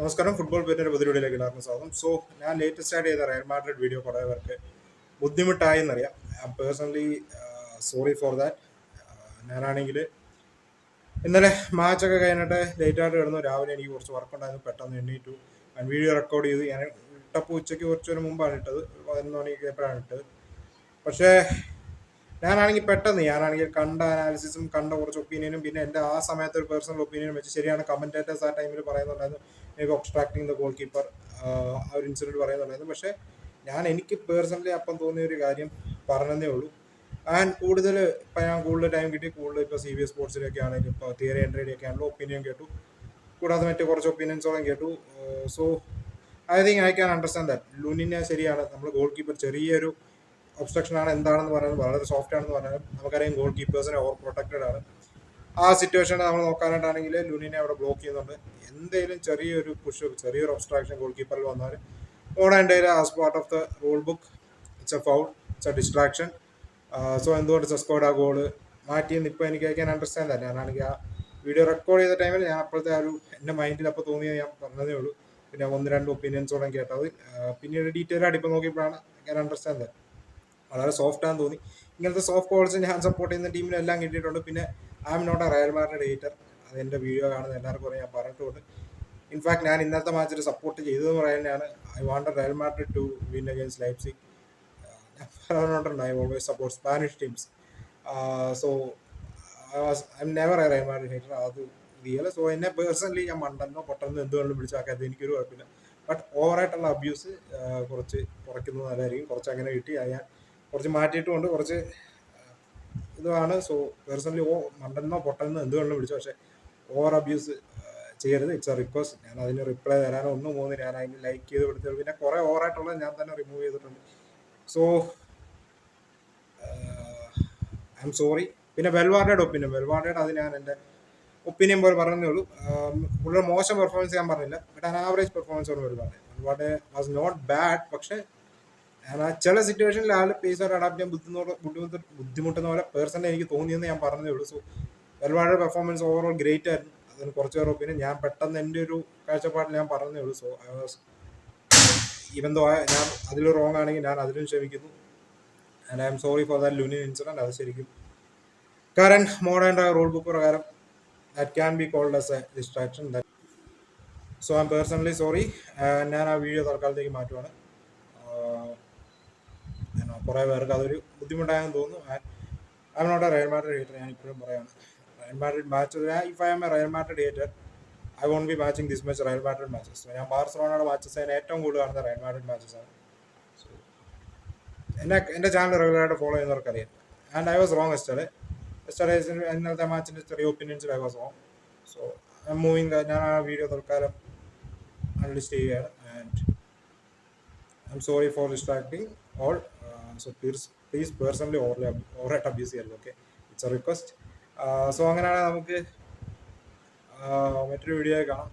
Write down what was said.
നമസ്കാരം. ഫുട്ബോൾ പേരിൻ്റെ പുതിയ വീഡിയോയിലേക്ക് എല്ലാവർക്കും സ്വാഗതം. ഞാൻ ലേറ്റസ്റ്റ് ആയിട്ട് ചെയ്ത റയൽ മാഡ്രിഡ് വീഡിയോ കുറേ പേർക്ക് ബുദ്ധിമുട്ടായി എന്നറിയാം. Personally sorry for that. ഞാനാണെങ്കിൽ ഇന്നലെ മാച്ചൊക്കെ കഴിഞ്ഞിട്ട് ലേറ്റായിട്ട് കിടന്നു. രാവിലെ എനിക്ക് കുറച്ച് വർക്കുണ്ടായിരുന്നു, പെട്ടെന്ന് എണ്ണീറ്റു. ഞാൻ വീഡിയോ റെക്കോർഡ് ചെയ്തു. ഞാൻ ഇട്ടപ്പോൾ ഉച്ചയ്ക്ക് കുറച്ചൊരു മുമ്പാണ് ഇട്ടത്, 11 മണിക്ക് എപ്പോഴാണ് ഇട്ടത്. പക്ഷേ ഞാനാണെങ്കിൽ കണ്ട അനാലിസിസും കണ്ട കുറച്ച് ഒപ്പീനിയനും പിന്നെ എൻ്റെ ആ സമയത്ത് ഒരു പേഴ്സണൽ ഒപ്പീനിയനും വെച്ച് ശരിയാണ് കമൻറ്റേറ്റേഴ്സ് ആ ടൈമിൽ പറയുന്നുണ്ടായിരുന്നു മേബി ഒബ്സ്ട്രാക്ടിങ് ദ ഗോൾ കീപ്പർ ആ ഒരു ഇൻസിഡൻറ്റ് പറയുന്നുണ്ടായിരുന്നു. പക്ഷേ എനിക്ക് പേഴ്സണലി അപ്പം തോന്നിയ ഒരു കാര്യം പറഞ്ഞതേ ഉള്ളൂ. ഞാൻ കൂടുതൽ ടൈം കിട്ടി, കൂടുതൽ ഇപ്പോൾ CBS സ്പോർട്സിലൊക്കെ ആണെങ്കിലും ഇപ്പോൾ തിയറി എൻട്രിയുടെയൊക്കെ ആണെങ്കിലും ഒപ്പീനിയൻ കേട്ടു, കൂടാതെ മറ്റു കുറച്ച് ഒപ്പീനിയൻസോളം കേട്ടു. So I think I can understand that. ലുനിനെ ശരിയാണ്, നമ്മൾ ഗോൾ കീപ്പർ ചെറിയൊരു ഒബ്സ്ട്രക്ഷൻ ആണ് എന്താണെന്ന് പറയുന്നത്, വളരെ സോഫ്റ്റ് ആണെന്ന് പറഞ്ഞാൽ നമുക്കറിയാം ഗോൾ കീപ്പേഴ്സിനെ ഓവർ പ്രൊട്ടക്റ്റഡ് ആണ്. ആ സിറ്റുവേഷനിൽ നമ്മൾ നോക്കാനായിട്ടാണെങ്കിൽ ലുനിനെ അവിടെ ബ്ലോക്ക് ചെയ്യുന്നുണ്ട്. എന്തെങ്കിലും ചെറിയൊരു ചെറിയൊരു ഒബ്സ്ട്രാക്ഷൻ ഗോൾ കീപ്പറിൽ വന്നാൽ ഓടേണ്ട as part of the rule book it's a foul, it's a distraction. So എന്തുകൊണ്ട് സെസ്കോഡ് ആ ഗോള് മാറ്റിയെന്ന് ഇപ്പോൾ എനിക്ക് ഞാൻ അണ്ടർസ്റ്റാൻഡ് തന്നെ. ഞാനാണെങ്കിൽ ആ വീഡിയോ റെക്കോർഡ് ചെയ്ത ടൈമിൽ ഞാൻ അപ്പോഴത്തെ ആ ഒരു എൻ്റെ മൈൻഡിൽ അപ്പോൾ തോന്നിയത് ഞാൻ പറഞ്ഞതേ ഉള്ളൂ. പിന്നെ 1-2 ഒപ്പീനിയൻസോളം കേട്ടത് പിന്നീട് ഡീറ്റെയിൽ ആയിട്ട് ഇപ്പോൾ നോക്കിയപ്പോഴാണ് ഞാൻ അണ്ടർസ്റ്റാൻഡ് തന്നെ. വളരെ സോഫ്റ്റ് ആണെന്ന് തോന്നി. ഇങ്ങനത്തെ സോഫ്റ്റ് കോൾസ് ഞാൻ സപ്പോർട്ട് ചെയ്യുന്ന ടീമിനെല്ലാം കിട്ടിയിട്ടുണ്ട്. പിന്നെ I'm not a Real Madrid hater. അത് എൻ്റെ വീഡിയോ കാണുന്ന എല്ലാവർക്കും ഞാൻ പറഞ്ഞിട്ടുണ്ട്. ഇൻഫാക്ട് ഞാൻ ഇന്നത്തെ മാച്ചിൽ സപ്പോർട്ട് ചെയ്തതെന്ന് പറയുന്നതാണ് I want Real Madrid to win against Leipzig. പറഞ്ഞിട്ടുണ്ട് I always support Spanish teams. So I'm never a Real Madrid hater. അത് റിയൽ. സോ എന്നെ പേഴ്സണലി ഞാൻ മണ്ടെന്നോ പൊട്ടെന്നോ എന്തുകൊണ്ടും വിളിച്ചാക്കാത്ത എനിക്കൊരു കുഴപ്പമില്ല. ബട്ട് ഓവറായിട്ടുള്ള അബ്യൂസ് കുറച്ച് കുറയ്ക്കുന്നത് നല്ലതായിരിക്കും. കുറച്ച് അങ്ങനെ കിട്ടി ഞാൻ കുറച്ച് മാറ്റിയിട്ടുമുണ്ട്, കുറച്ച് ഇതാണ്. സോ പേഴ്സണലി മണ്ടെന്നോ പൊട്ടെന്നോ എന്തുകൊണ്ടും വിളിച്ചു, പക്ഷേ ഓവർ അബ്യൂസ് ചെയ്യരുത്. It's a request. ഞാൻ അതിന് റിപ്ലൈ തരാനോ ഒന്നും പോകുന്നില്ല. ഞാൻ അതിന് ലൈക്ക് ചെയ്ത് കൊടുത്തത് പിന്നെ കുറേ ഓവറായിട്ടുള്ളത് ഞാൻ തന്നെ റിമൂവ് ചെയ്തിട്ടുണ്ട്. So I'm sorry. പിന്നെ വെൽവാർഡയുടെ അത് ഞാൻ എൻ്റെ ഒപ്പീനിയൻ പോലെ പറഞ്ഞതേ ഉള്ളൂ. വളരെ മോശം പെർഫോമൻസ് ഞാൻ പറഞ്ഞില്ല, ബട്ട് ആൻ ആവറേജ് പെർഫോമൻസ് ആണ് വെൽവാർഡ് വാസ് നോട്ട് ബാഡ്. പക്ഷേ ചില സിറ്റുവേഷനിൽ ആൾ പേസർ അഡാപ്റ്റ് ചെയ്യാൻ ബുദ്ധിമുട്ടുന്ന പോലെ പേഴ്സണലി എനിക്ക് തോന്നിയെന്ന് ഞാൻ പറഞ്ഞതേ ഉള്ളൂ. സോ വെൽവാർഡ് പെർഫോമൻസ് ഓവറോൾ ഗ്രേറ്റ് ആയിരുന്നു. അതിന് കുറച്ച് പേർ ഒപ്പീനിയൻ ഞാൻ പെട്ടെന്ന് എൻ്റെ ഒരു കാഴ്ചപ്പാടിൽ ഞാൻ പറഞ്ഞതേ ഉള്ളൂ. So I was even though ഞാൻ അതിൽ റോങ് ആണെങ്കിൽ ഞാൻ അതിലും ക്ഷമിക്കുന്നു. And I'm sorry for that Lunin incident. അത് ശരിക്കും കറന്റ് മോഡേൺ റൂൾ ബുക്ക് പ്രകാരം that can be called as a distraction. So I'm personally sorry. ഞാൻ ആ വീഡിയോ തൽക്കാലത്തേക്ക് മാറ്റുവാണ്. കുറേ പേർക്ക് അതൊരു ബുദ്ധിമുട്ടായെന്ന് തോന്നുന്നു. I'm not a Real Madrid hater. ഞാൻ ഇപ്പോഴും പറയാണ്, Real Madrid match if I'm a Real Madrid hater I won't be മാച്ചിങ് this much Real Madrid matches. ഞാൻ ബാർസലോണയുടെ മാച്ചസ് ഞാൻ ഏറ്റവും കൂടുതൽ കാണുന്ന റയൽ മാഡ്രിഡ് മാച്ചസ് ആണ്. സോ എൻ്റെ ചാനൽ റെഗുലറായിട്ട് ഫോളോ ചെയ്യുന്നവർക്കറിയാം. And I was wrong yesterday ഇന്നലത്തെ മാച്ചിൻ്റെ ചെറിയ ഒപ്പീനിയൻസിൽ I was wrong. So I'm moving. ഞാൻ ആ വീഡിയോ തൽക്കാലം അൺലിസ്റ്റ് ചെയ്യുകയാണ്. And I'm sorry for distracting all. So please personally ഓവറായിട്ട് അബ്യൂസ് ചെയ്യരുത്. Okay, it's a request. So അങ്ങനെയാണെങ്കിൽ നമുക്ക് മറ്റൊരു വീഡിയോ കാണാം.